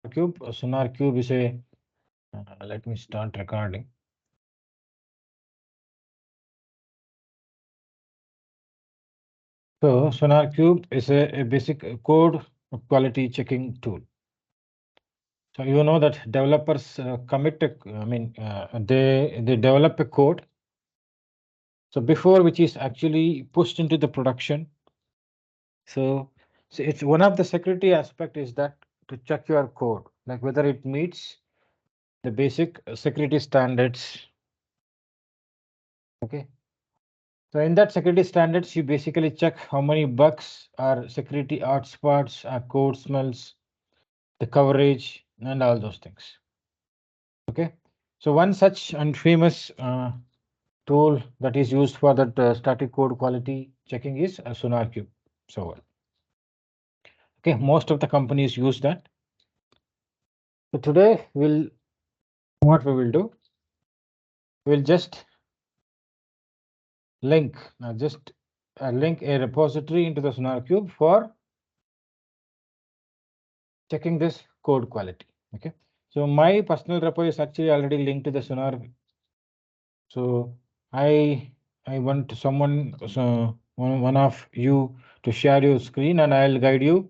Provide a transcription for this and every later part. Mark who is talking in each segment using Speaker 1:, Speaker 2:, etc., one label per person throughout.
Speaker 1: Cube. Sonar Cube is a, let me start recording. So Sonar Cube is a basic code quality checking tool. So you know that developers commit they develop a code. So before which is actually pushed into the production. So it's one of the security aspect is that to check your code, like whether it meets the basic security standards. Okay. So in that security standards, you basically check how many bugs or security hotspots or code smells, the coverage, and all those things. Okay. So one such and famous tool that is used for that static code quality checking is a SonarQube server. Okay, most of the companies use that. So today what we will do, we'll just link link a repository into the SonarQube for checking this code quality. Okay, so my personal repo is actually already linked to the Sonar. So I want someone, so one of you to share your screen, and I'll guide you.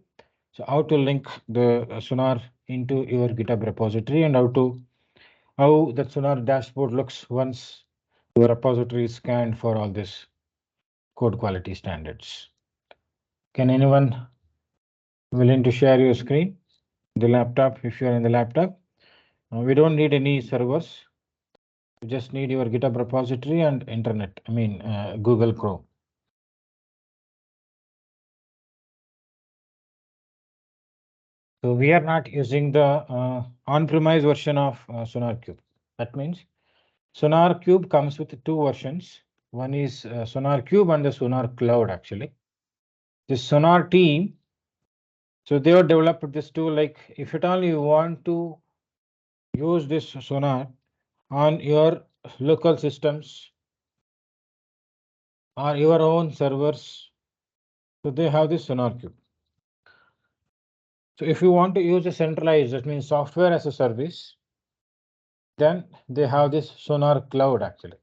Speaker 1: So how to link the Sonar into your GitHub repository, and how that Sonar dashboard looks once your repository is scanned for all this code quality standards. Can anyone willing to share your screen? The laptop, if you're in the laptop, we don't need any servers. You just need your GitHub repository and internet. Google Chrome. So we are not using the on-premise version of SonarQube. That means SonarQube comes with two versions. One is SonarQube and the Sonar Cloud actually. The Sonar team, so they have developed this tool, like if at all you want to use this Sonar on your local systems or your own servers, so they have this SonarQube. So if you want to use a centralized, that means software as a service, then they have this Sonar Cloud actually.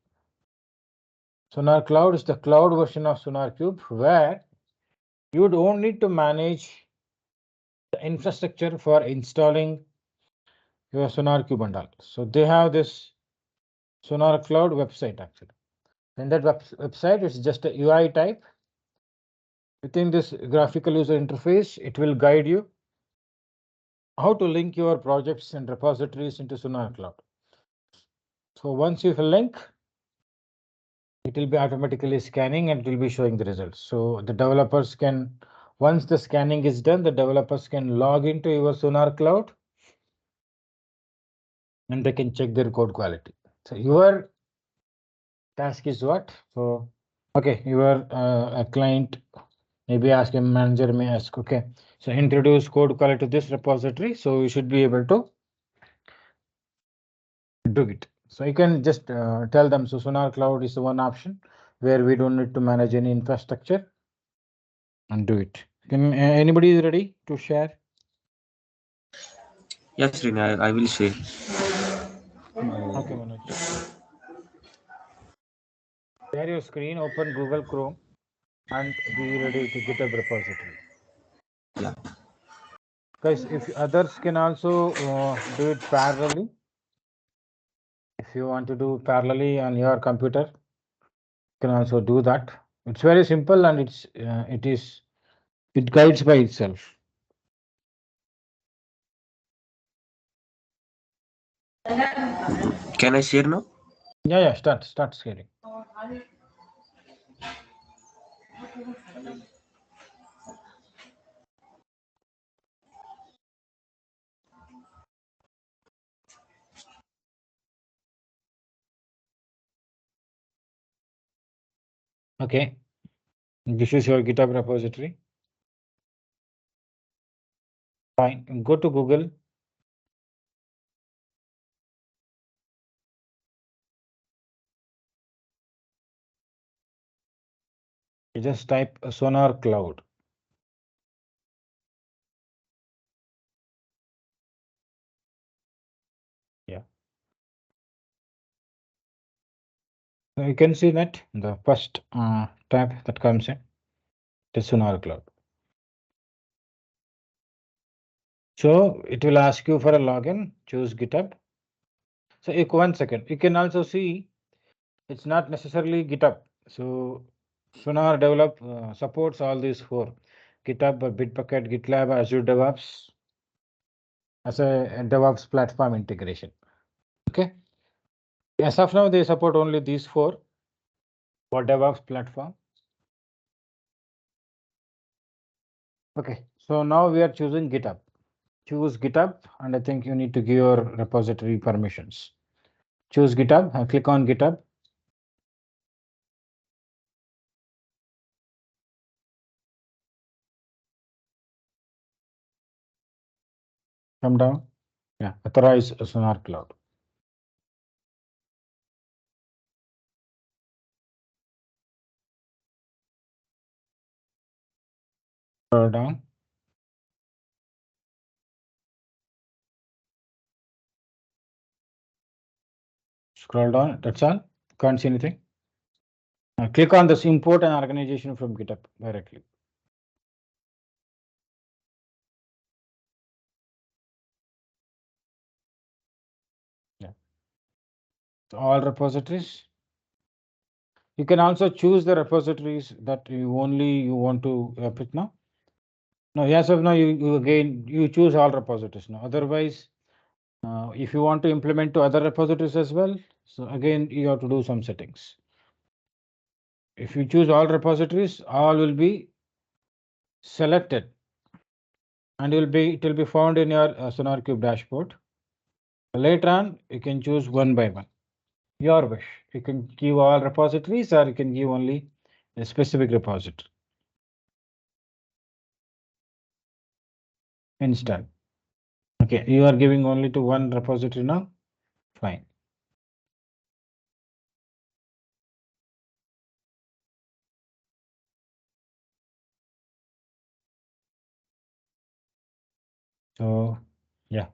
Speaker 1: Sonar Cloud is the cloud version of SonarQube, where you don't need to manage the infrastructure for installing your SonarQube and all. So they have this Sonar Cloud website actually. In that website, it's just a UI type. Within this graphical user interface, it will guide you how to link your projects and repositories into Sonar Cloud. So once you link, it will be automatically scanning and it will be showing the results. So the developers can, once the scanning is done, the developers can log into your Sonar Cloud and they can check their code quality. So your task is what? So, okay, your a client maybe ask a manager may ask, okay, so introduce code quality to this repository. So you should be able to do it. So you can just tell them, so Sonar Cloud is the one option where we don't need to manage any infrastructure and do it. Can anybody is ready to share?
Speaker 2: Yes, Srini, I will share.
Speaker 1: Okay, Manoj. Share your screen, open Google Chrome, and be ready to GitHub repository.
Speaker 2: Yeah.
Speaker 1: Guys, if others can also do it parallelly. If you want to do parallelly on your computer, you can also do that. It's very simple and it guides by itself.
Speaker 2: Can I share now?
Speaker 1: Yeah, start sharing. Okay, this is your GitHub repository. Fine, go to Google. You just type Sonar Cloud. So you can see that the first tab that comes in the Sonar Cloud. So it will ask you for a login, choose GitHub. So 1 second, you can also see it's not necessarily GitHub. So Sonar supports all these four: GitHub, Bitbucket, GitLab, Azure DevOps as a DevOps platform integration. Okay. As of now, they support only these four for DevOps platform. Okay. So now we are choosing GitHub. Choose GitHub, and I think you need to give your repository permissions. Choose GitHub and click on GitHub. Come down. Yeah, authorize Sonar Cloud. Scroll down. Scroll down. That's all. Can't see anything. Click on this import an organization from GitHub directly. Yeah. So all repositories. You can also choose the repositories that you want to pick now. No, as of now, you choose all repositories now. Otherwise, if you want to implement to other repositories as well, so again you have to do some settings. If you choose all repositories, all will be selected, and it will be found in your SonarCube dashboard. Later on, you can choose one by one. Your wish. You can give all repositories, or you can give only a specific repository. Install. Okay, you are giving only to one repository now. Fine. So yeah.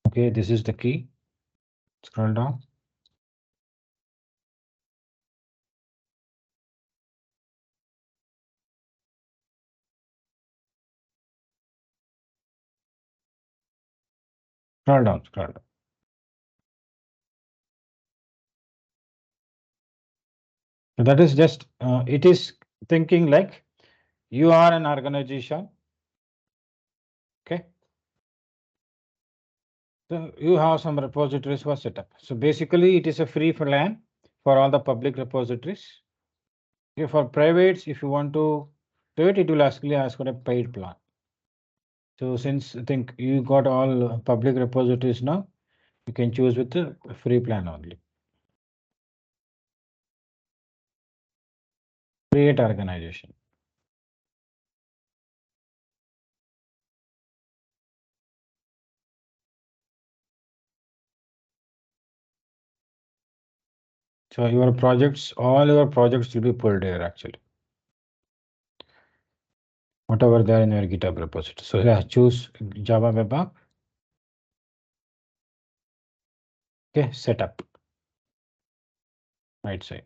Speaker 1: Okay, this is the key. Scroll down. Scroll down. Scroll down. So that is just it is thinking like you are an organization. Okay. So you have some repositories for setup. So basically, it is a free plan for all the public repositories. Okay, for privates, if you want to do it, it will actually ask for a paid plan. So since I think you got all public repositories now, you can choose with the free plan only. Create organization. So your projects, all your projects will be pulled here actually. Whatever they are in your GitHub repository. So yeah, choose Java Web App. Okay, setup. Right side.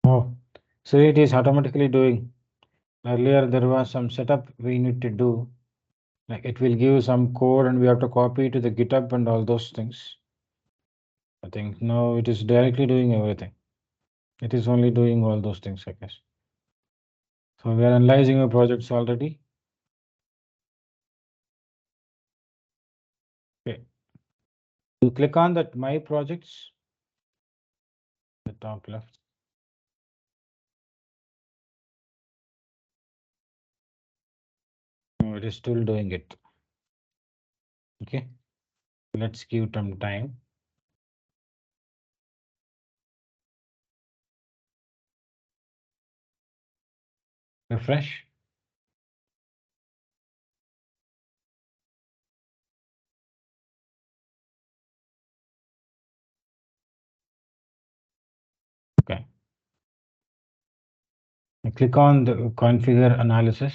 Speaker 1: Oh, so it is automatically doing. Earlier there was some setup we need to do. Like it will give some code and we have to copy to the GitHub and all those things. I think now it is directly doing everything. It is only doing all those things, I guess. So we are analyzing our projects already. Okay. You click on that My Projects, the top left. No, it is still doing it. Okay. Let's give some time. Refresh. Okay. I click on the configure analysis.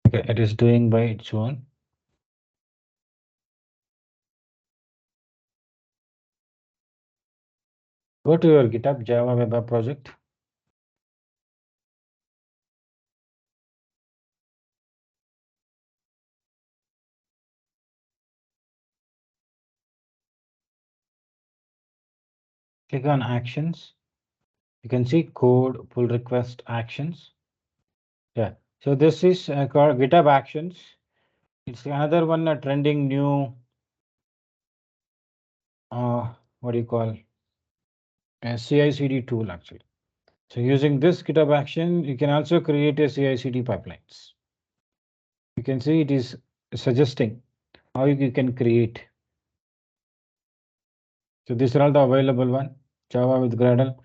Speaker 1: Okay, it is doing by its own. Go to your GitHub Java Web App project. Click on actions. You can see code pull request actions. Yeah. So this is called GitHub Actions. It's another one trending new. What do you call? A CI/CD tool actually. So using this GitHub action, you can also create a CI/CD pipelines. You can see it is suggesting how you can create. So these are all the available one, Java with Gradle.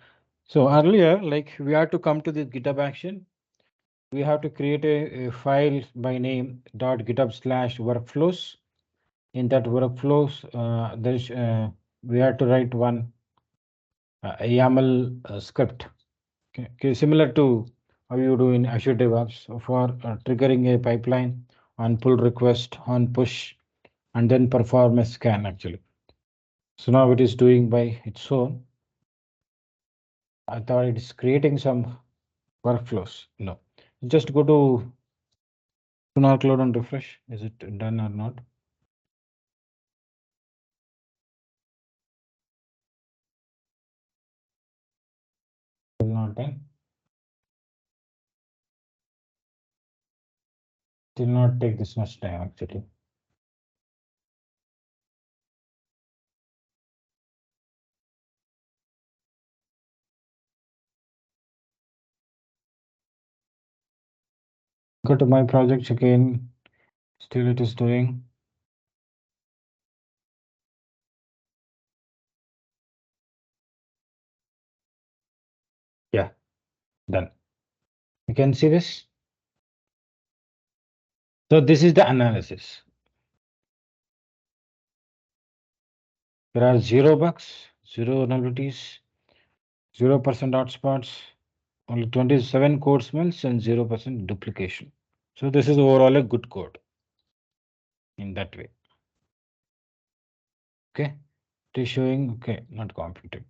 Speaker 1: So earlier, like we have to come to the GitHub action. We have to create a file by name .github/workflows. In that workflows, we have to write one YAML script. Okay, similar to how you do in Azure DevOps for triggering a pipeline on pull request, on push, and then perform a scan actually. So now it is doing by its own. I thought it is creating some workflows. No, just go to Sonar Cloud and refresh. Is it done or not? Still not done. Did not take this much time actually. Go to my project again. Still it is doing. Yeah, done. You can see this. So this is the analysis. There are 0 bugs, 0 vulnerabilities, 0% hotspots, only 27 code smells, and 0% duplication. So this is overall a good code in that way. Okay, it is showing, okay, not computing.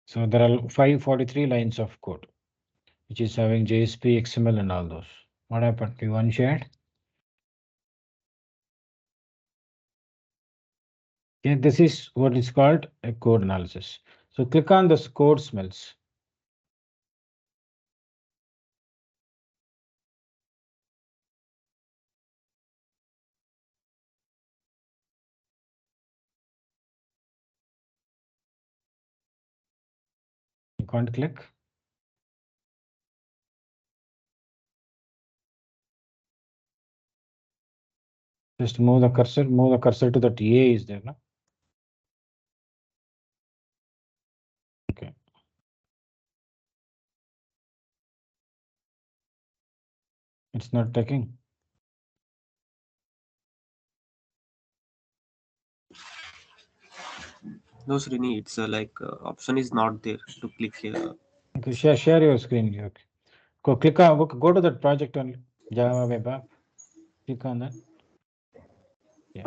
Speaker 1: So there are 543 lines of code, which is having JSP, XML, and all those. What happened? You unshared? Yeah, this is what is called a code analysis. So click on this code smells. You can't click. Just move the cursor to that A is there, no? Okay. It's not taking.
Speaker 2: No, Srini, it's option is not there to click here.
Speaker 1: Okay, share your screen. Okay. Go click on go to that project only. Java web app. Click on that. Yeah.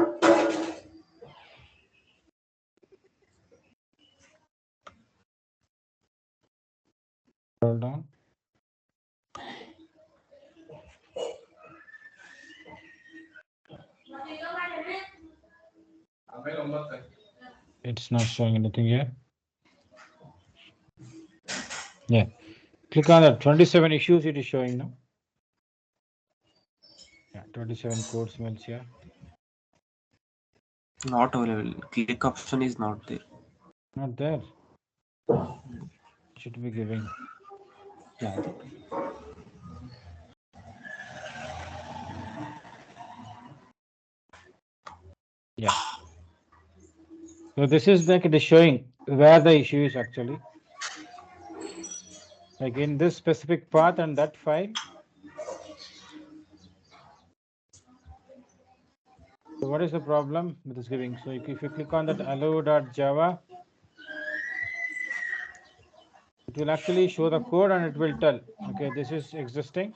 Speaker 1: Scroll down. It's not showing anything here. Yeah. Click on that 27 issues it is showing now. Yeah, 27 code smells here.
Speaker 2: Not available. Click option is not there.
Speaker 1: Not there. Should be giving.
Speaker 2: Yeah.
Speaker 1: Yeah. So this is like it is showing where the issue is actually. Like in this specific path and that file. So what is the problem with this giving? So if you click on that allow.java, it will actually show the code and it will tell, okay, this is existing,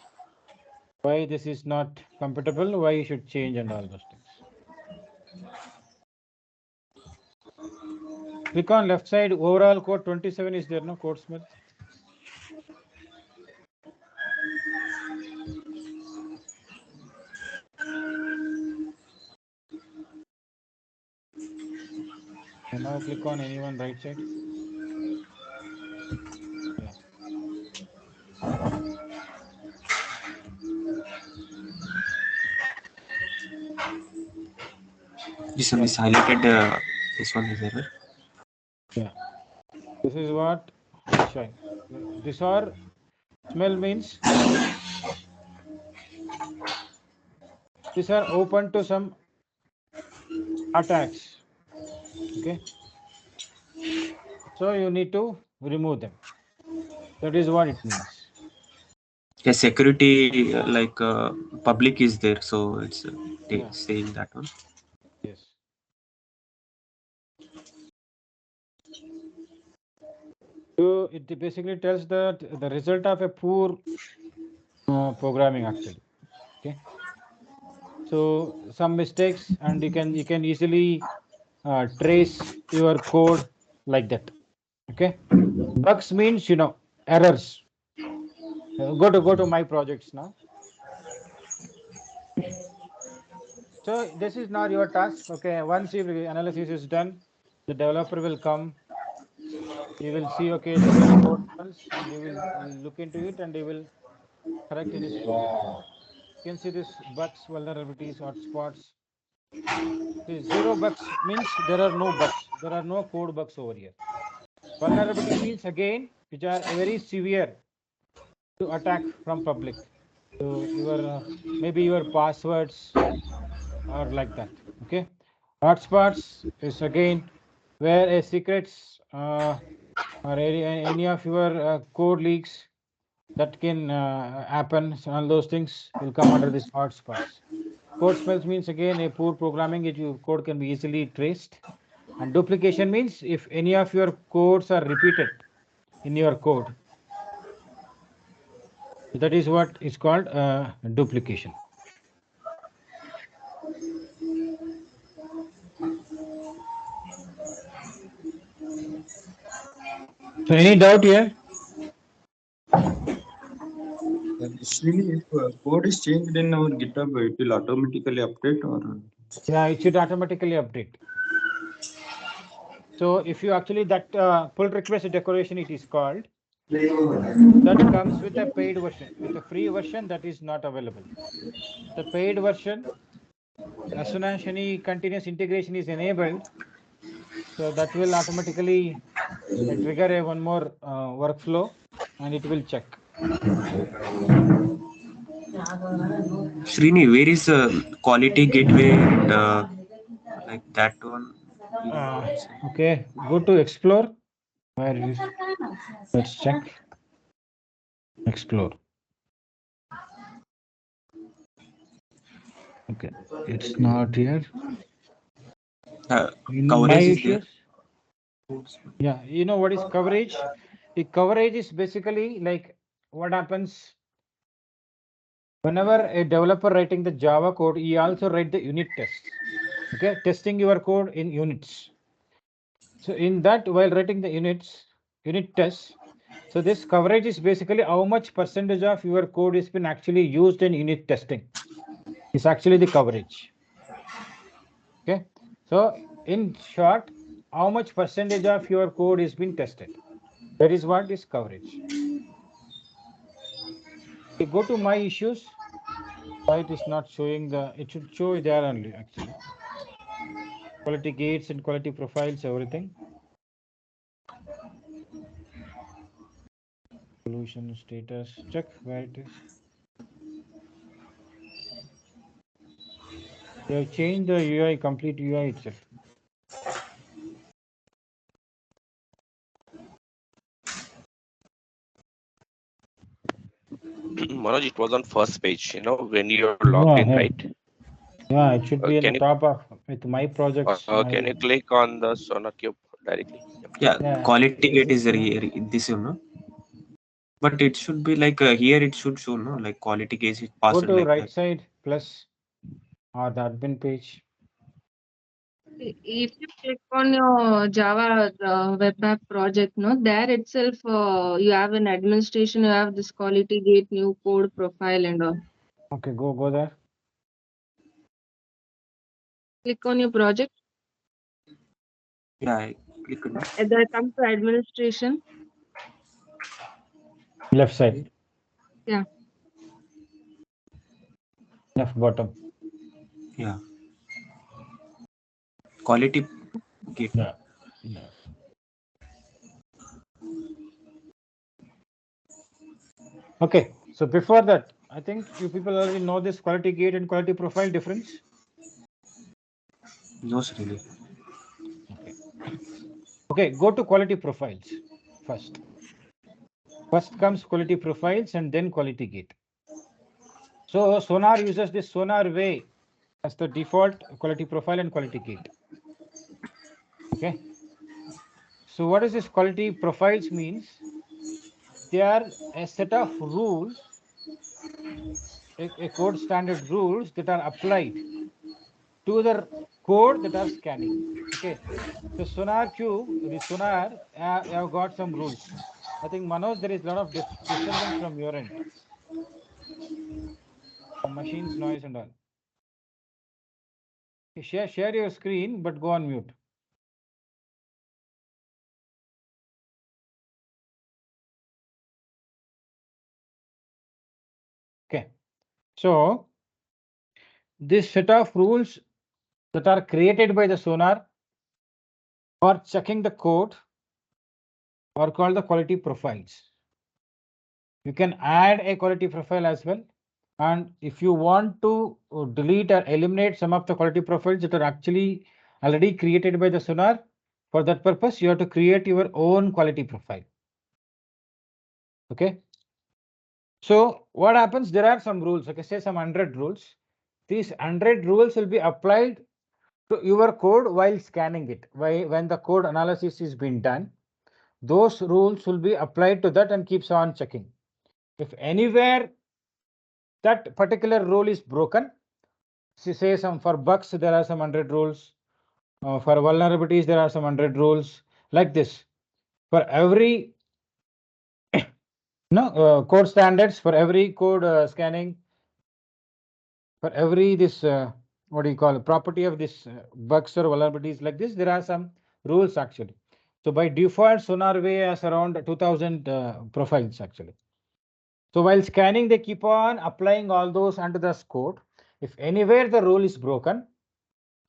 Speaker 1: why this is not compatible, why you should change and all those things. Click on left side, overall code 27 is there, no code smell. And now click on anyone right side. Yeah.
Speaker 2: This one is highlighted. This one is error.
Speaker 1: Yeah. This is what it's showing. This or smell means these are open to some attacks. Okay. So you need to remove them. That is what it means.
Speaker 2: Yeah, security public is there, so it's
Speaker 1: Yeah.
Speaker 2: saying that one.
Speaker 1: Yes. So it basically tells that the result of a poor programming actually. Okay. So some mistakes, and you can easily trace your code like that. Okay. Bugs means errors. Go to my projects now. So this is not your task. Okay. Once your analysis is done, the developer will come. He will see, okay, this is code smells, and he will look into it and he will correct in his project. You can see this bugs, vulnerabilities, hotspots. See, zero bugs means there are no bugs. There are no code bugs over here. Vulnerability means again, which are very severe to attack from public. So your maybe your passwords are like that. Okay. Hotspots is again where a secrets or any of your code leaks that can happen. So all those things will come under this hotspots. Code smells means again a poor programming. Your code can be easily traced. And duplication means if any of your codes are repeated in your code, that is what is called duplication. So any doubt here?
Speaker 3: Srini, if code is changed in our GitHub, it will automatically update or?
Speaker 1: Yeah, it should automatically update. So if you actually that pull request decoration, it is called, that comes with a paid version. With a free version, that is not available. The paid version, as soon as any continuous integration is enabled, so that will automatically trigger a one more workflow and it will check.
Speaker 2: Srini, where is quality gateway? Like that one.
Speaker 1: Okay, go to explore. Where it is? Let's check. Explore. Okay, it's not here. My
Speaker 2: Coverage is there.
Speaker 1: issues. Yeah, you know what is coverage? The coverage is basically like what happens whenever a developer writing the Java code, he also write the unit tests. Okay, testing your code in units. So in that, while writing the unit tests, so this coverage is basically how much percentage of your code has been actually used in unit testing. It's actually the coverage. Okay, so in short, how much percentage of your code is being tested? That is what is coverage. You go to my issues. Why it is not showing the? It should show there only actually. Quality gates and quality profiles, everything. Solution status, check where it is. You have changed the UI, complete UI itself.
Speaker 4: Manoj, it was on first page, when you're
Speaker 1: Go
Speaker 4: logged in,
Speaker 1: ahead.
Speaker 4: right?
Speaker 1: Yeah, it should be in
Speaker 4: Can
Speaker 1: the
Speaker 4: you
Speaker 1: top of with my projects.
Speaker 4: can you click on the Sonar Cube directly? Yep.
Speaker 2: Yeah,
Speaker 1: Yeah,
Speaker 2: quality gate is this, but it should be like here it should show, no, like quality gate is
Speaker 1: go
Speaker 2: passed
Speaker 1: to
Speaker 2: like
Speaker 1: right
Speaker 2: that.
Speaker 1: side plus or the admin page.
Speaker 5: If you click on your Java web app project, no, there itself you have an administration, you have this quality gate, new code profile and all.
Speaker 1: Okay, go there.
Speaker 5: Click on your project,
Speaker 2: Yeah, I click on it.
Speaker 5: and then come to administration.
Speaker 1: Left side,
Speaker 5: Yeah.
Speaker 1: left bottom.
Speaker 2: Yeah, quality gate.
Speaker 1: Yeah. Yeah. Okay, so before that, I think you people already know this quality gate and quality profile difference.
Speaker 2: No, really.
Speaker 1: Okay. Okay, go to quality profiles first. First comes quality profiles and then quality gate. So Sonar uses this Sonar way as the default quality profile and quality gate. Okay. So what does this quality profiles means? They are a set of rules, a code standard rules that are applied to the code that are scanning. Okay. So Sonar Cube, the Sonar, have got some rules. I think Manoj, there is a lot of disturbance from your end. Some machines noise and all. Share your screen, but go on mute. Okay. So this set of rules that are created by the Sonar for checking the code are called the quality profiles. You can add a quality profile as well. And if you want to delete or eliminate some of the quality profiles that are actually already created by the Sonar, for that purpose, you have to create your own quality profile. Okay. So what happens? There are some rules. Okay, say some 100 rules. These 100 rules will be applied to your code while scanning it. When the code analysis is being done, those rules will be applied to that and keeps on checking. If anywhere that particular rule is broken, say some for bugs there are some 100 rules, for vulnerabilities there are some 100 rules, like this. For every code standards, for every code scanning, for every this what do you call property of this bugs or vulnerabilities like this, there are some rules actually. So by default, SonarWay has around 2000 profiles actually. So while scanning, they keep on applying all those under the code. If anywhere the rule is broken,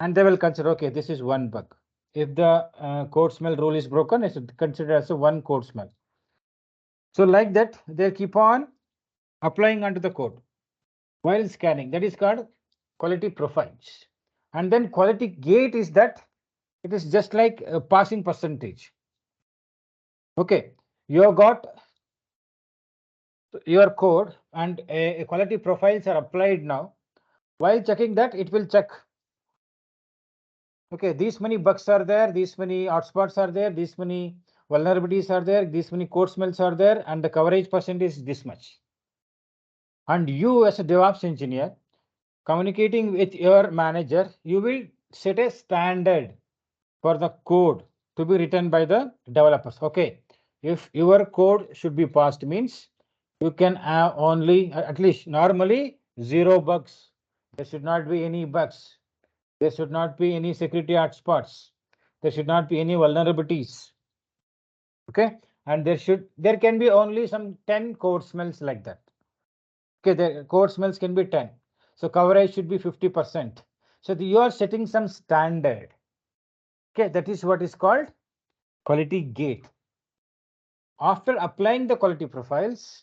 Speaker 1: and they will consider, okay, this is one bug. If the code smell rule is broken, it's considered as a one code smell. So like that, they keep on applying under the code while scanning. That is called quality profiles. And then quality gate is that it is just like a passing percentage. Okay, you have got your code and a quality profiles are applied now. While checking that, it will check. Okay, these many bugs are there, these many hotspots are there, these many vulnerabilities are there, these many code smells are there, and the coverage percentage is this much. And you as a DevOps engineer communicating with your manager, you will set a standard for the code to be written by the developers. Okay, if your code should be passed means you can have only at least normally 0 bugs. There should not be any bugs. There should not be any security hotspots. There should not be any vulnerabilities. Okay, and there can be only some 10 code smells like that. Okay, the code smells can be 10. So coverage should be 50%. So you are setting some standard. Okay, that is what is called quality gate. After applying the quality profiles,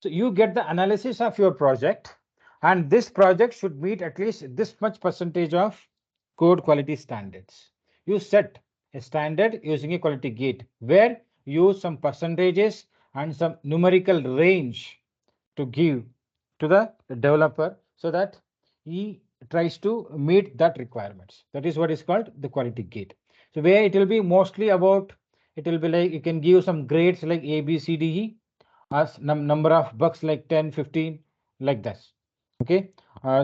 Speaker 1: so you get the analysis of your project, and this project should meet at least this much percentage of code quality standards. You set a standard using a quality gate where you use some percentages and some numerical range to give to the developer so that he tries to meet that requirements. That is what is called the quality gate. So where it will be mostly about, it will be like you can give some grades like A, B, C, D, E, as number of bugs like 10, 15, like that. Okay.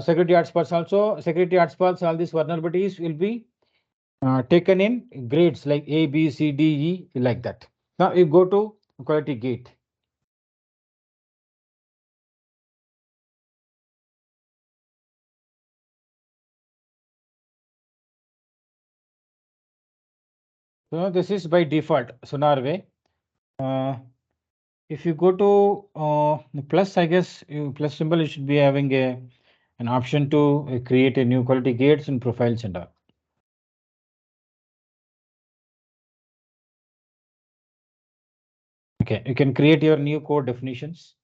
Speaker 1: Security hotspots also, security hotspots, all these vulnerabilities will be taken in grades like A, B, C, D, E, like that. Now you go to quality gate. So this is by default Sonar way. If you go to the plus, I guess plus symbol, you should be having an option to create a new quality gates and profiles and all. Okay, you can create your new code definitions.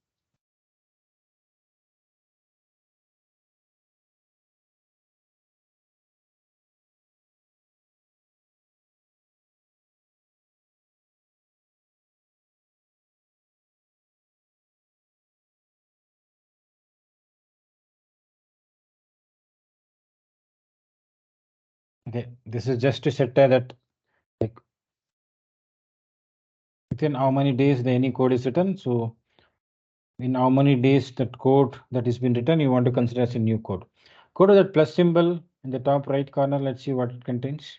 Speaker 1: Okay, this is just to set that like within how many days the any code is written. So in how many days that code that is been written, you want to consider as a new code. Go to that plus symbol in the top right corner. Let's see what it contains.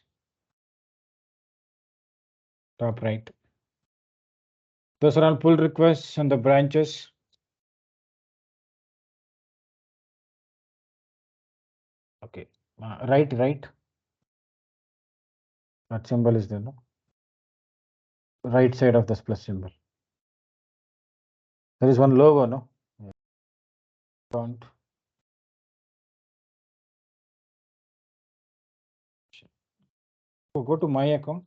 Speaker 1: Top right. Those are all pull requests and the branches. Okay, right. That symbol is there, no? Right side of this plus symbol. There is one logo, no? Account. So go to my account.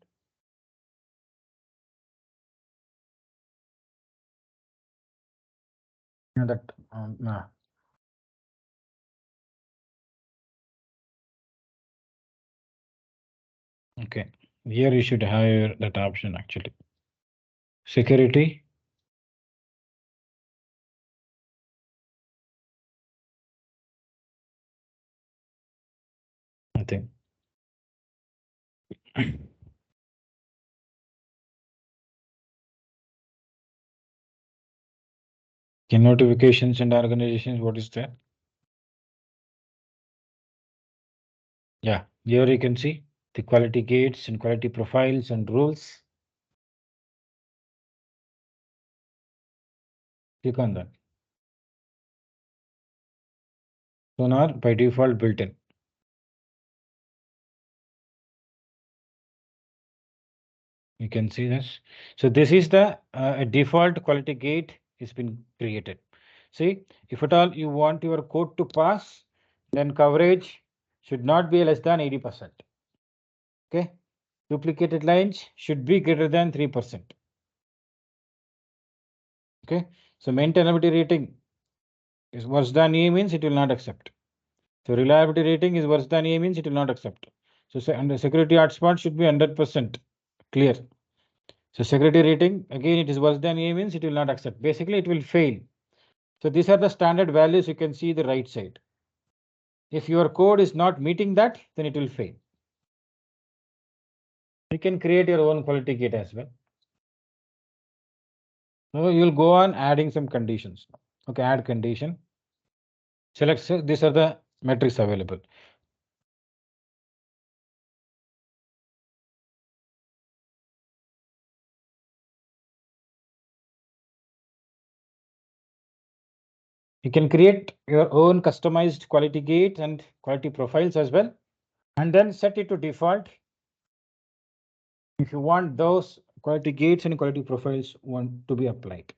Speaker 1: And that okay. Here you should have that option actually. Security. Nothing. Okay, notifications and organizations, what is that? Yeah, here you can see the quality gates and quality profiles and rules. Click on that. Sonar by default built in. You can see this. So this is the default quality gate has been created. See, if at all you want your code to pass, then coverage should not be less than 80%. Okay, duplicated lines should be greater than 3%. Okay, so maintainability rating is worse than A means it will not accept. So reliability rating is worse than A means it will not accept. So say under security hotspot should be 100% clear. So security rating, again, it is worse than A means it will not accept. Basically, it will fail. So these are the standard values you can see the right side. If your code is not meeting that, then it will fail. You can create your own quality gate as well. So you will go on adding some conditions. Okay, add condition. Select, so these are the metrics available. You can create your own customized quality gate and quality profiles as well, and then set it to default. If you want those quality gates and quality profiles want to be applied.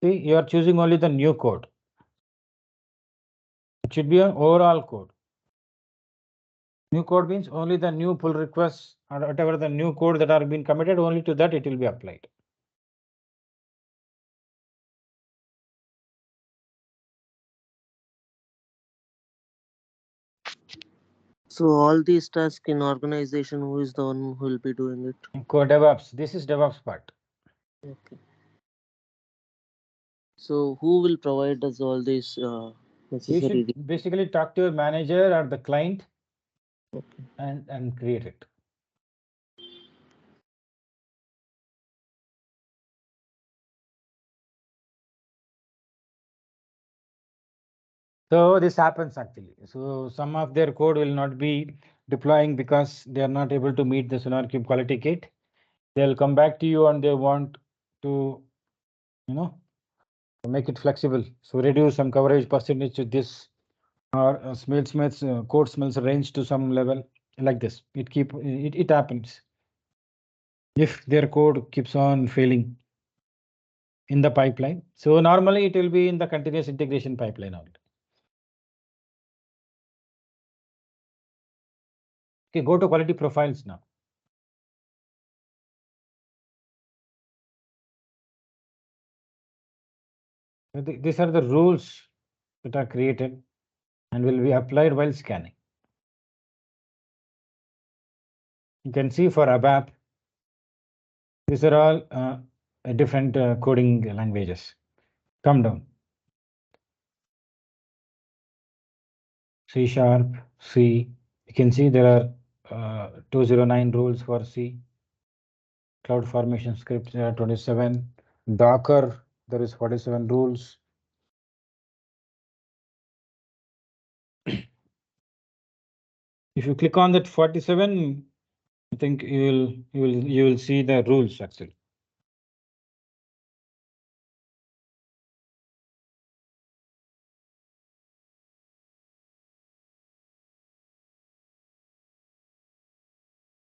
Speaker 1: See, you are choosing only the new code. It should be an overall code. New code means only the new pull requests or whatever the new code that are being committed, only to that it will be applied.
Speaker 6: So all these tasks in organization, who is the one who will be doing it?
Speaker 1: Code DevOps. This is DevOps part.
Speaker 6: Okay. So who will provide us all these
Speaker 1: You
Speaker 6: necessary?
Speaker 1: should basically talk to your manager or the client and create it. So this happens actually. So some of their code will not be deploying because they are not able to meet the SonarQube quality gate. They'll come back to you and they want to, make it flexible. So reduce some coverage percentage to this, or code smells range to some level like this. It happens if their code keeps on failing in the pipeline. So normally it will be in the continuous integration pipeline only. Okay, go to quality profiles now. These are the rules that are created and will be applied while scanning. You can see for ABAP, these are all different coding languages. Come down. C#, C. You can see there are 209 rules for C. Cloud formation scripts, there are 27. Docker, there is 47 rules. If you click on that 47, I think you will see the rules actually.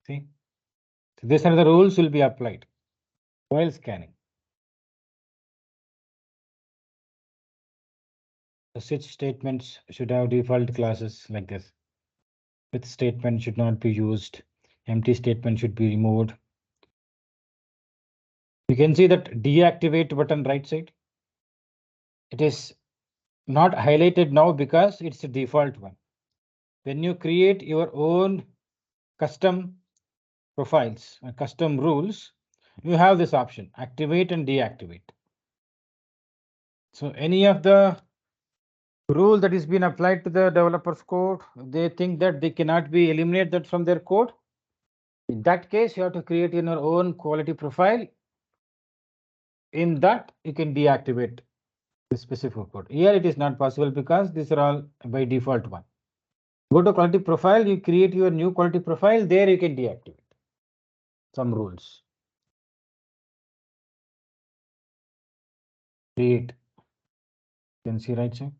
Speaker 1: See, so these are the rules will be applied while scanning. The switch statements should have default classes like this. With statement should not be used. Empty statement should be removed. You can see that deactivate button right side. It is not highlighted now because it's the default one. When you create your own custom profiles and custom rules, you have this option, activate and deactivate. So any of the rule that is being applied to the developer's code, they think that they cannot be eliminated that from their code. In that case, you have to create your own quality profile. In that, you can deactivate the specific code. Here it is not possible because these are all by default one. Go to quality profile, you create your new quality profile, there you can deactivate some rules. Create. You can see right side.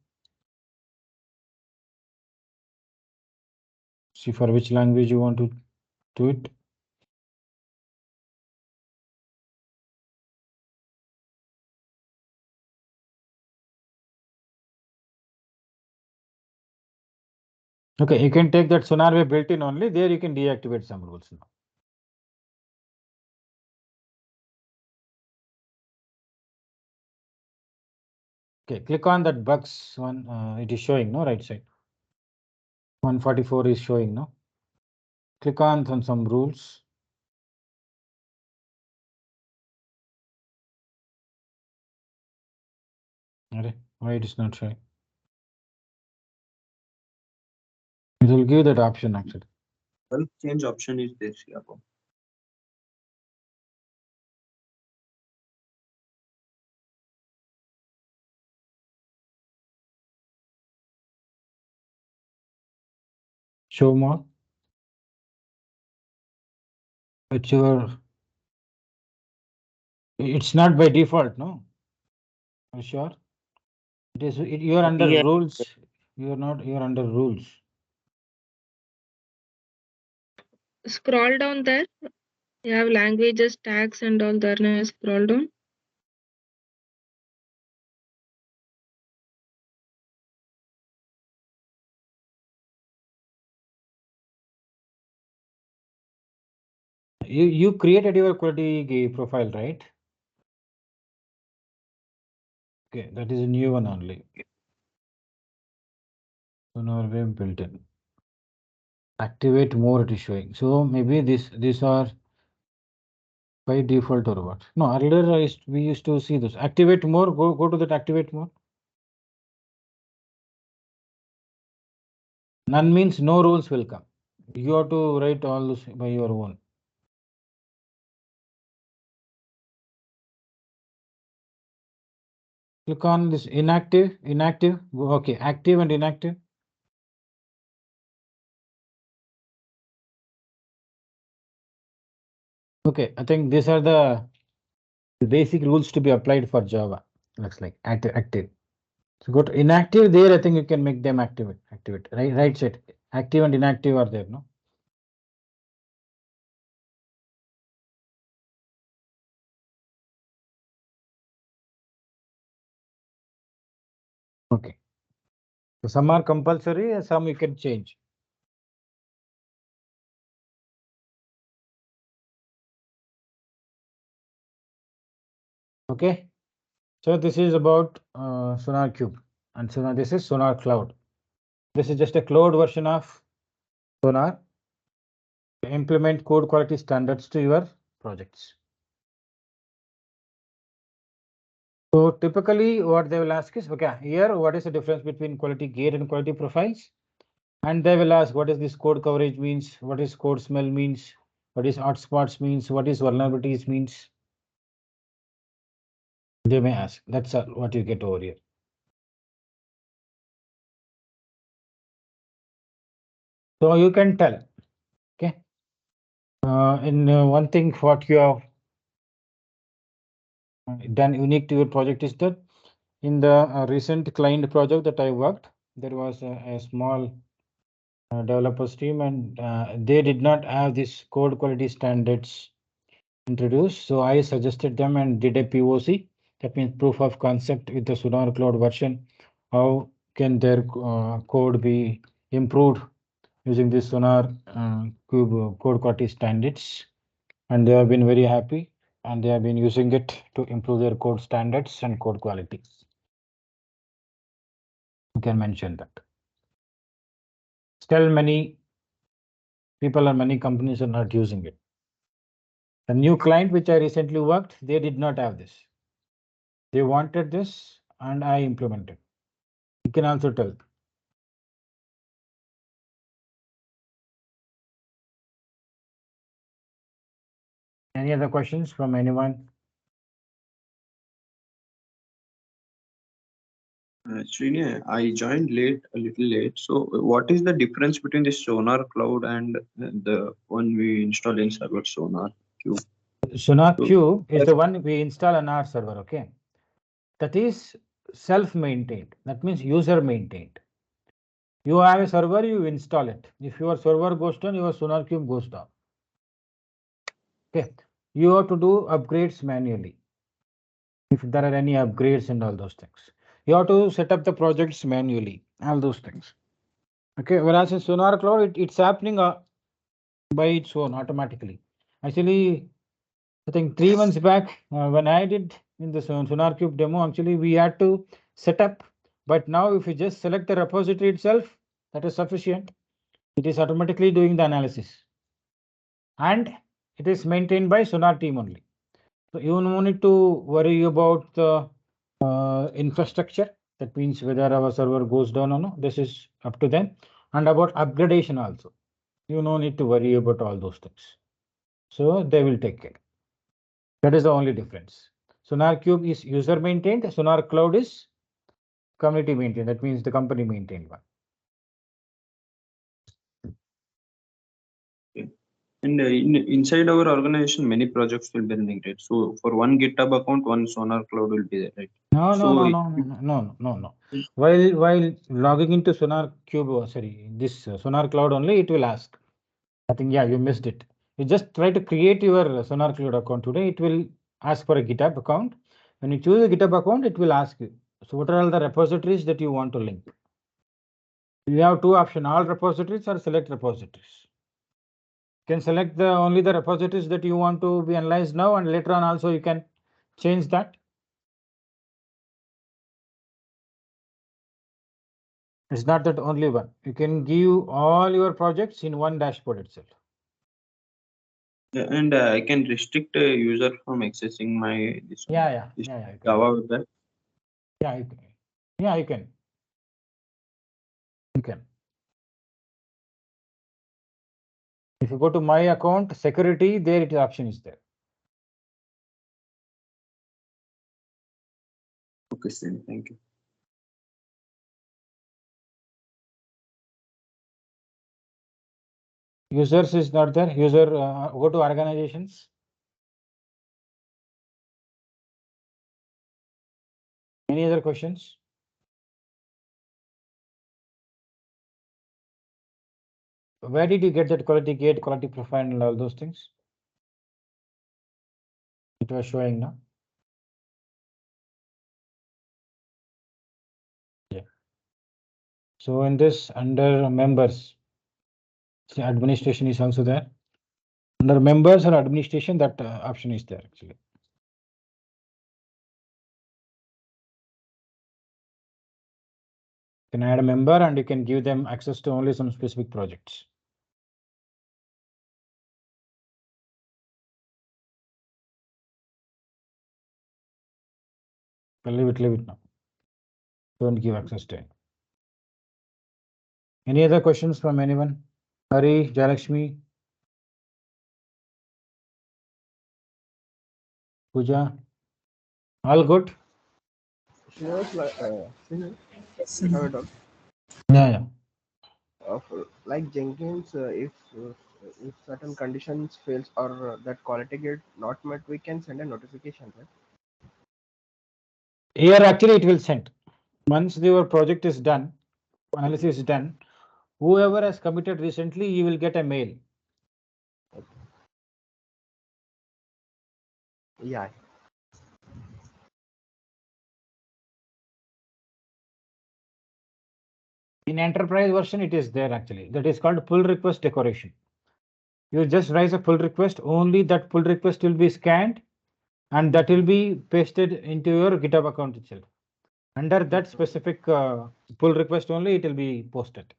Speaker 1: See for which language you want to do it. Okay, you can take that SonarWeb built-in only. There you can deactivate some rules now. Okay, click on that bugs one. It is showing, no, right side. 144 is showing, no. Click on some rules. Why it is not showing? It will give that option actually.
Speaker 3: Well, change option is there here.
Speaker 1: Show more. It's not by default, no. Are you sure? It is. You are under
Speaker 6: Yeah.
Speaker 1: rules. You are not. You are under rules.
Speaker 5: Scroll down there. You have languages, tags, and all there. Now scroll down.
Speaker 1: You created your quality profile, right? Okay, that is a new one only. SonarWeb built-in. Activate more, it is showing. So maybe these are By default or what? No, earlier we used to see this. Activate more, go to that activate more. None means no rules will come. You have to write all this by your own. Click on this inactive, okay, active and inactive. Okay, I think these are the basic rules to be applied for Java. Looks like active. So go to inactive there, I think you can make them activate, right side. Active and inactive are there, no? Okay. So some are compulsory and some you can change. Okay. So this is about Sonar Cube and Sonar, this is Sonar Cloud. This is just a cloud version of Sonar. Implement code quality standards to your projects. So typically what they will ask is, okay, here what is the difference between quality gate and quality profiles? And they will ask what is this code coverage means, what is code smell means, what is hotspots means, what is vulnerabilities means. They may ask. That's what you get over here. So you can tell. Okay. One thing what you have done unique to your project is that in the recent client project that I worked, there was a small developers team and they did not have this code quality standards introduced. So I suggested them and did a POC. That means proof of concept with the Sonar Cloud version. How can their code be improved using this Sonar Cube code quality standards? And they have been very happy and they have been using it to improve their code standards and code quality. You can mention that. Still many people and many companies are not using it. The new client which I recently worked, they did not have this. They wanted this and I implemented. You can also tell. Any other questions from anyone?
Speaker 3: Srini, I joined late, a little late. So, what is the difference between the Sonar Cloud and the one we install in server Sonar Cube?
Speaker 1: Sonar Cube is the one we install on our server, okay? That is self-maintained. That means user-maintained. You have a server, you install it. If your server goes down, your Sonar Cube goes down. Okay. You have to do upgrades manually. If there are any upgrades and all those things. You have to set up the projects manually, all those things. Okay, whereas in Sonar Cloud, it's happening by its own automatically. Actually, I think 3 months back, when I did in the Sonar Cube demo, actually we had to set up. But now if you just select the repository itself, that is sufficient. It is automatically doing the analysis. And it is maintained by Sonar team only. So you no need to worry about the infrastructure. That means whether our server goes down or no, this is up to them. And about upgradation also. You no need to worry about all those things. So they will take care. That is the only difference. Sonar Cube is user maintained. Sonar Cloud is community maintained. That means the company maintained one.
Speaker 3: Okay. And inside our organization, many projects will be running, right? So, for one GitHub account, one Sonar Cloud will be there, right?
Speaker 1: No,
Speaker 3: So
Speaker 1: no. While logging into Sonar Cube, this Sonar Cloud only, it will ask. I think, yeah, you missed it. You just try to create your Sonar Cloud account today. It will ask for a GitHub account. When you choose a GitHub account, it will ask you. So what are all the repositories that you want to link? You have two options, all repositories or select repositories. You can select only the repositories that you want to be analyzed now, and later on also you can change that. It's not that only one. You can give all your projects in one dashboard itself.
Speaker 3: And I can restrict a user from accessing my this one,
Speaker 1: Yeah,
Speaker 3: this
Speaker 1: you can.
Speaker 3: Java web app.
Speaker 1: Yeah, you can. Yeah, you can. You can. If you go to my account, security, there it option is there.
Speaker 3: Okay, Srini, thank you.
Speaker 1: Users is not there. User, go to organizations. Any other questions? Where did you get that quality gate, quality profile, and all those things? It was showing now. Yeah. So in this, under members, see, administration is also there. Under members or administration, that option is there actually. You can add a member and you can give them access to only some specific projects. Leave it now. Don't give access to it. Any other questions from anyone? Hari, Jalakshmi, Pooja, all good?
Speaker 7: Srinivas, Srinivas, have a doubt.
Speaker 1: Yeah.
Speaker 7: Like Jenkins, if certain conditions fails or that quality gate not met, we can send a notification, right?
Speaker 1: Here actually it will send. Once your project is done, analysis is done, whoever has committed recently, you will get a mail.
Speaker 7: Yeah.
Speaker 1: In enterprise version, it is there actually. That is called pull request decoration. You just raise a pull request, only that pull request will be scanned and that will be pasted into your GitHub account itself. Under that specific pull request only, it will be posted.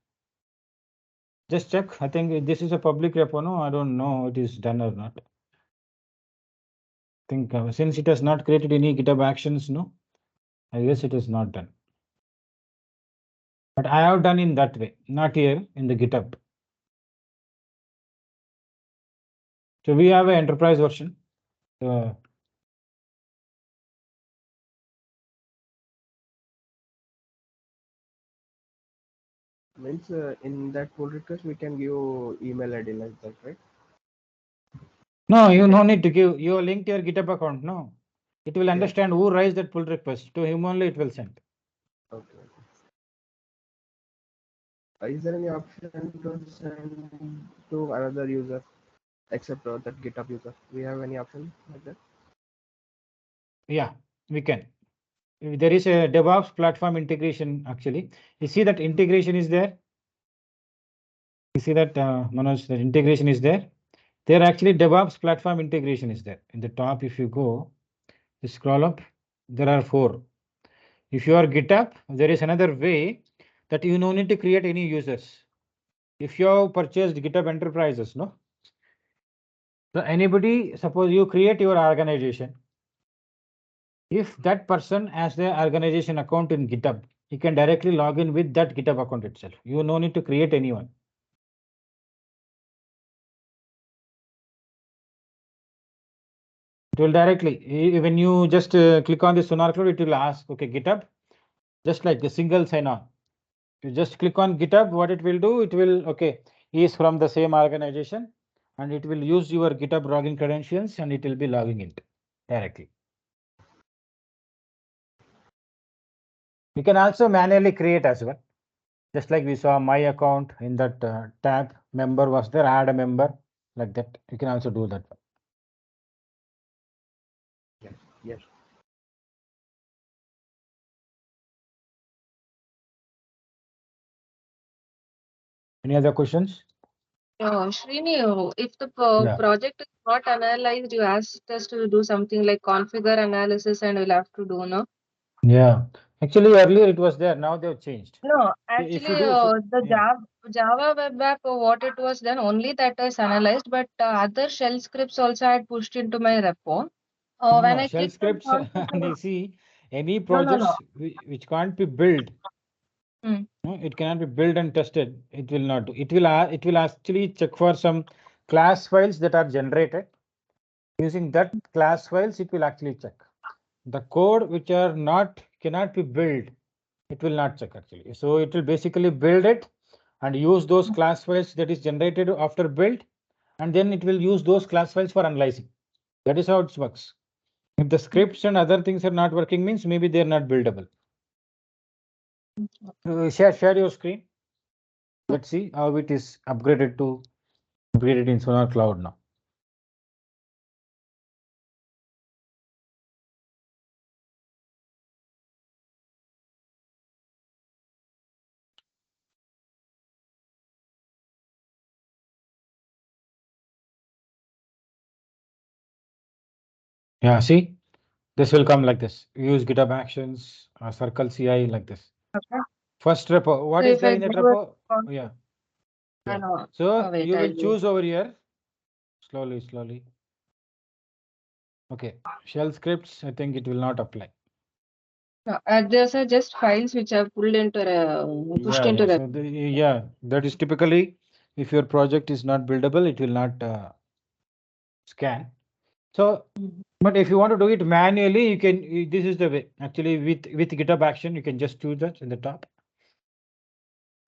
Speaker 1: Just check. I think this is a public repo. No, I don't know it is done or not. I think since it has not created any GitHub actions, no, I guess it is not done. But I have done in that way, not here in the GitHub. So we have an enterprise version.
Speaker 7: Means in that pull request we can give email ID like that, right?
Speaker 1: No, you no need to give. You link to your GitHub account. No, it will understand who raised that pull request. To him only it will send.
Speaker 7: Okay. Is there any option to send to another user except that GitHub user? We have any option like that?
Speaker 1: Yeah, we can. There is a DevOps platform integration actually. You see that integration is there. You see that Manoj, the integration is there. There actually DevOps platform integration is there. In the top, if you go, you scroll up, there are 4. If you are GitHub, there is another way that you no need to create any users. If you have purchased GitHub Enterprises, no? So anybody, suppose you create your organization. If that person has the organization account in GitHub, you can directly log in with that GitHub account itself. You no need to create anyone. It will directly, when you just click on the Sonar Cloud, it will ask, okay, GitHub, just like the single sign on. You just click on GitHub, what it will do, it will, okay, he is from the same organization and it will use your GitHub login credentials and it will be logging in directly. You can also manually create as well. Just like we saw my account in that tab, member was there, add a member, like that. You can also do that.
Speaker 7: Yes.
Speaker 1: Any other questions?
Speaker 5: Srini, if the
Speaker 1: Yeah.
Speaker 5: project is not analyzed, you asked us to do something like configure analysis and we'll have to do, no?
Speaker 1: Yeah. Actually, earlier it was there. Now they've changed.
Speaker 5: No,
Speaker 1: If you
Speaker 5: actually,
Speaker 1: do,
Speaker 5: the
Speaker 1: yeah.
Speaker 5: Java web app, what it was done, only that is analyzed, but other shell scripts also I had pushed into my repo.
Speaker 1: No,
Speaker 5: When
Speaker 1: no,
Speaker 5: I
Speaker 1: shell
Speaker 5: clicked on
Speaker 1: scripts,
Speaker 5: how to
Speaker 1: and you see any
Speaker 5: no, no, no.
Speaker 1: projects which can't be built,
Speaker 5: Hmm.
Speaker 1: no, it cannot be built and tested. It will not do. It will actually check for some class files that are generated. Using that class files, it will actually check. The code which are not cannot be built, it will not check actually. So it will basically build it and use those class files that is generated after build, and then it will use those class files for analyzing. That is how it works. If the scripts and other things are not working, means maybe they are not buildable. Share your screen. Let's see how it is upgraded in Sonar Cloud now. Yeah, see, this will come like this. Use GitHub Actions, Circle CI like this.
Speaker 5: Okay.
Speaker 1: First repo. What
Speaker 5: So
Speaker 1: is
Speaker 5: if
Speaker 1: there
Speaker 5: I
Speaker 1: in that
Speaker 5: go with
Speaker 1: repo? Oh, yeah.
Speaker 5: I
Speaker 1: Yeah.
Speaker 5: know.
Speaker 1: So
Speaker 5: Wait,
Speaker 1: you
Speaker 5: I'll
Speaker 1: will
Speaker 5: do.
Speaker 1: choose over here. Slowly. Okay. Shell scripts, I think it will not apply.
Speaker 5: No, those are just files which I've pulled into pushed into
Speaker 1: So that is typically if your project is not buildable, it will not scan. So, but if you want to do it manually, you can. This is the way. Actually, with GitHub Action, you can just choose that in the top.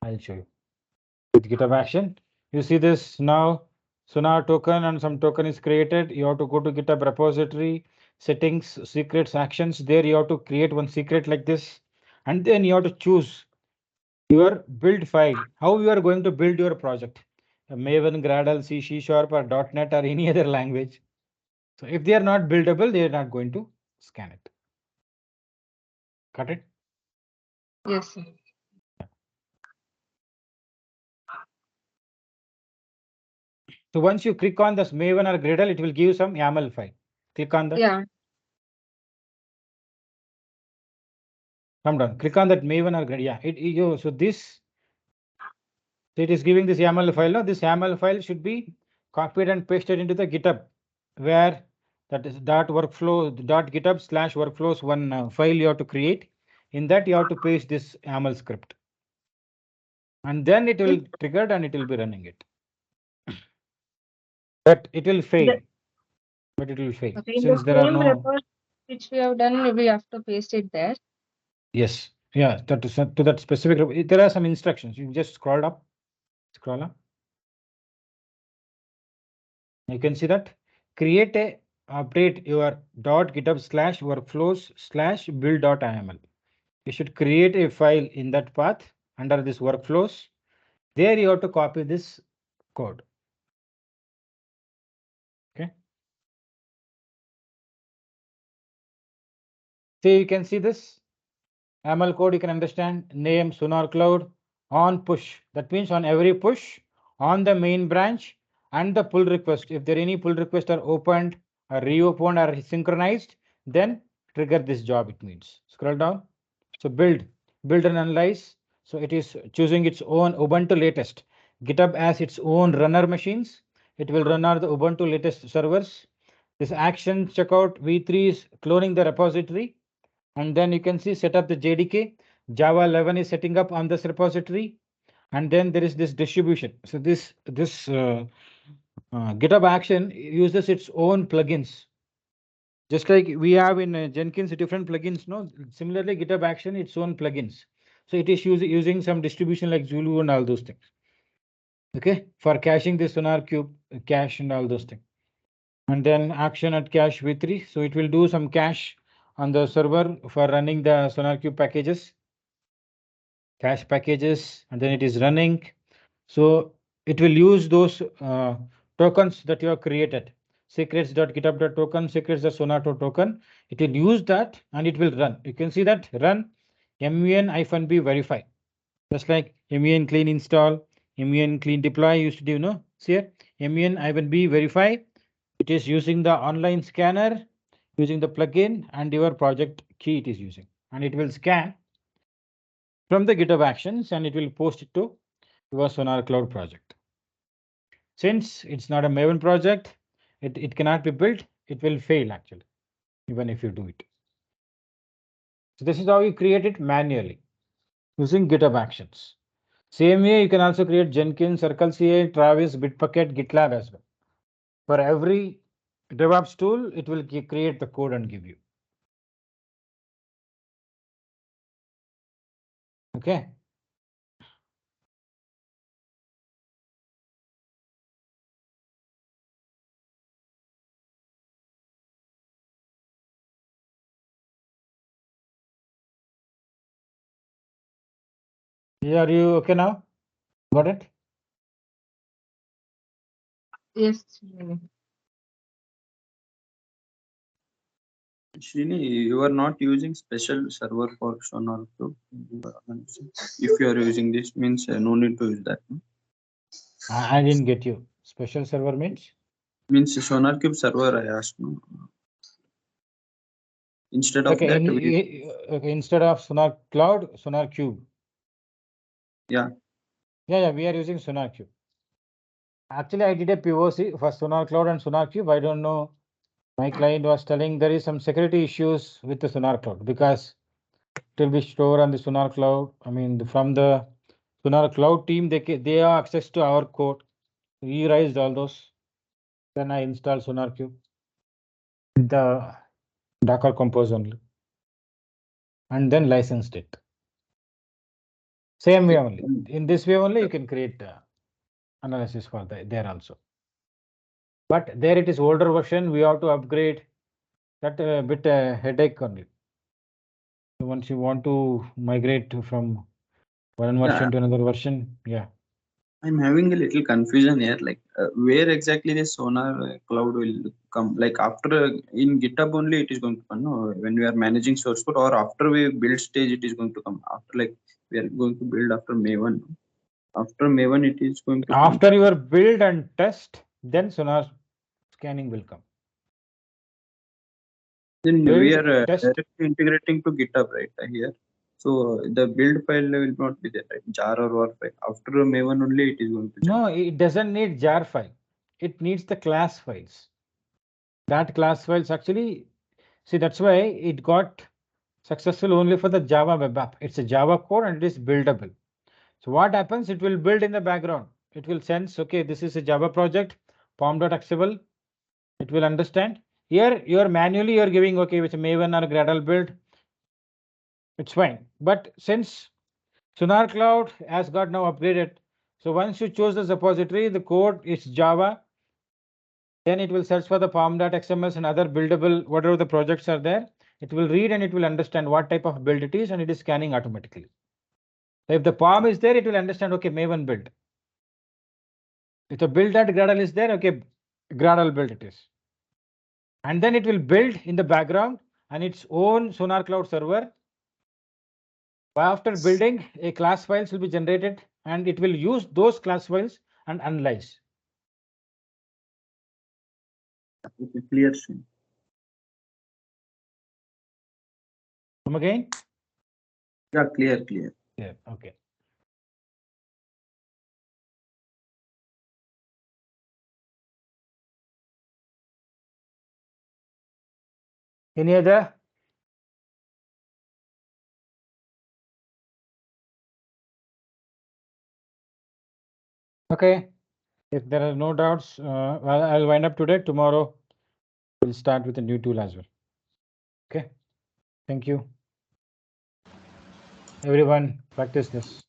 Speaker 1: I'll show you. With GitHub Action, you see this now. Sonar token and some token is created. You have to go to GitHub repository, settings, secrets, actions. There you have to create one secret like this, and then you have to choose your build file. How you are going to build your project? Maven, Gradle, C, C Sharp, or .NET, or any other language. So if they are not buildable, they are not going to scan it. Got it?
Speaker 5: Yes, sir.
Speaker 1: So once you click on this Maven or Gradle, it will give you some YAML file. Click on that.
Speaker 5: Yeah.
Speaker 1: Come down. Click on that Maven or Gradle. Yeah. So it is giving this YAML file. Now this YAML file should be copied and pasted into the GitHub, where that is .github/workflows one file you have to create. In that you have to paste this YAML script, and then it will trigger and it will be running it. But it will fail.
Speaker 5: Okay, in the
Speaker 1: Since there are
Speaker 5: same
Speaker 1: no.
Speaker 5: report which we have done, we have to paste it there.
Speaker 1: Yes. Yeah. That is to that specific. There are some instructions. You just scroll up. You can see that. Create a update your .github/workflows/build.yml. You should create a file in that path under this workflows. There you have to copy this code. Okay. So you can see this YAML code. You can understand name Sonar Cloud on push. That means on every push on the main branch and the pull request. If there any pull requests are opened or reopened or synchronized, then trigger this job. It means scroll down. So build and analyze. So it is choosing its own Ubuntu latest. GitHub has its own runner machines. It will run on the Ubuntu latest servers. This action checkout v3 is cloning the repository. And then you can see set up the JDK. Java 11 is setting up on this repository. And then there is this distribution. So this GitHub action uses its own plugins. Just like we have in Jenkins different plugins, no? Similarly, GitHub action its own plugins. So it is using some distribution like Zulu and all those things. Okay, for caching the Sonar Cube cache and all those things. And then action at cache v3. So it will do some cache on the server for running the SonarQube packages, cache packages, and then it is running. So it will use those tokens that you have created. Secrets.github.token, secrets.sonar.token. It will use that and it will run. You can see that run mun-b verify. Just like mun clean install, mun clean deploy used to do, no? See here, mun-b verify. It is using the online scanner, using the plugin and your project key it is using, and it will scan from the GitHub Actions, and it will post it to your Sonar Cloud project. Since it's not a Maven project, it cannot be built. It will fail actually, even if you do it. So this is how you create it manually using GitHub Actions. Same way, you can also create Jenkins, Circle CA, Travis, Bitbucket, GitLab as well. For every DevOps tool, it will create the code and give you. Okay. Yeah, are you okay now? Got it?
Speaker 5: Yes.
Speaker 3: Srini, you are not using special server for Sonar Cube. If you are using this, means no need to use that. No?
Speaker 1: I didn't get you. Special server means?
Speaker 3: Means Sonar Cube server, I asked. No? Instead of
Speaker 1: Okay,
Speaker 3: that,
Speaker 1: okay, instead of Sonar Cloud, Sonar Cube.
Speaker 3: Yeah.
Speaker 1: Yeah, we are using Sonar Cube. Actually, I did a POC for Sonar Cloud and Sonar Cube. I don't know. My client was telling there is some security issues with the Sonar Cloud because it will be stored on the Sonar Cloud. I mean, from the Sonar Cloud team, they have access to our code. We raised all those. Then I installed Sonar Cube with the Docker Compose only, and then licensed it. Same way only. In this way only, you can create analysis for there also. But there it is older version. We have to upgrade. That a bit headache only. So once you want to migrate from one version to another version, yeah.
Speaker 3: I'm having a little confusion here. Like, where exactly the Sonar Cloud will come? Like after in GitHub only, it is going to come. No, when we are managing source code, or after we build stage, it is going to come. After, like, we are going to build after Maven. After Maven, it is going to
Speaker 1: After
Speaker 3: come.
Speaker 1: your build and test, then Sonar scanning will come.
Speaker 3: Then
Speaker 1: Build,
Speaker 3: we are
Speaker 1: test.
Speaker 3: directly integrating to GitHub, right? Here. So the build file will not be there, right? Jar or WAR file. After Maven only, it is going to jump.
Speaker 1: No, it doesn't need jar file. It needs the class files. That class files actually, see, that's why it got successful only for the Java web app. It's a Java core and it is buildable. So what happens? It will build in the background. It will sense, okay, this is a Java project, pom.exable. It will understand. Here, you're manually, you're giving, okay, with a Maven or Gradle build. It's fine. But since Sonar Cloud has got now upgraded, so once you choose this repository, the code is Java, then it will search for the pom.xml and other buildable, whatever the projects are there. It will read and it will understand what type of build it is, and it is scanning automatically. So if the POM is there, it will understand, okay, Maven build. If the build.gradle is there, okay, Gradle build it is. And then it will build in the background and its own Sonar Cloud server. After building, a class files will be generated and it will use those class files and analyze.
Speaker 3: Okay, clear. Srini.
Speaker 1: Come again?
Speaker 3: Yeah, clear.
Speaker 1: Yeah, okay. Any other? Okay. If there are no doubts, well, I'll wind up today. Tomorrow, we'll start with a new tool as well. Okay. Thank you. Everyone, practice this.